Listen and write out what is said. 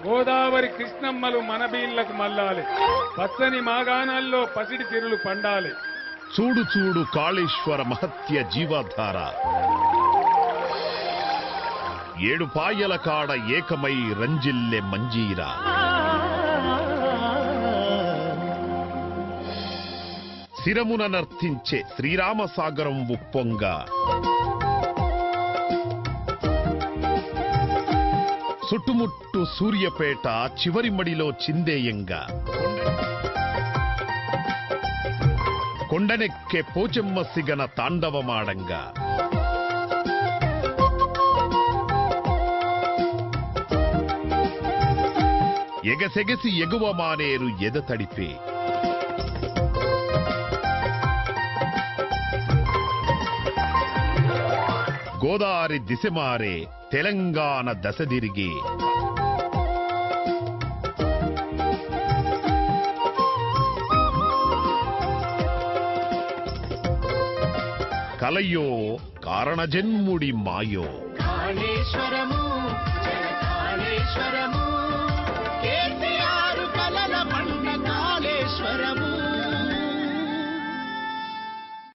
గోదావరి కృష్ణమ్మలు మన బీళ్లకు మల్లాలి, పచ్చని మాగాణాల్లో పసిడి తిరులు పండాలి. చూడు చూడు కాళేశ్వర మహత్య జీవధార, ఏడు పాయల కాడ ఏకమై రంజిల్లె మంజీరా. శిరమున నర్తించే శ్రీరామసాగరం ఉప్పొంగ, చుట్టుముట్టు సూర్యపేట చివరి మడిలో చిందేయంగా. కొండనెక్కే పోచెమ్మ సిగన తాండవమాడంగా. ఎగసెగసి ఎగువ మానేరు ఎదతడిపే. గోదావరి దిశమారే తెలంగాణ దశదిరిగే. కలయో కారణజన్ముడి మాయో. కాళేశ్వరము, కాళేశ్వరము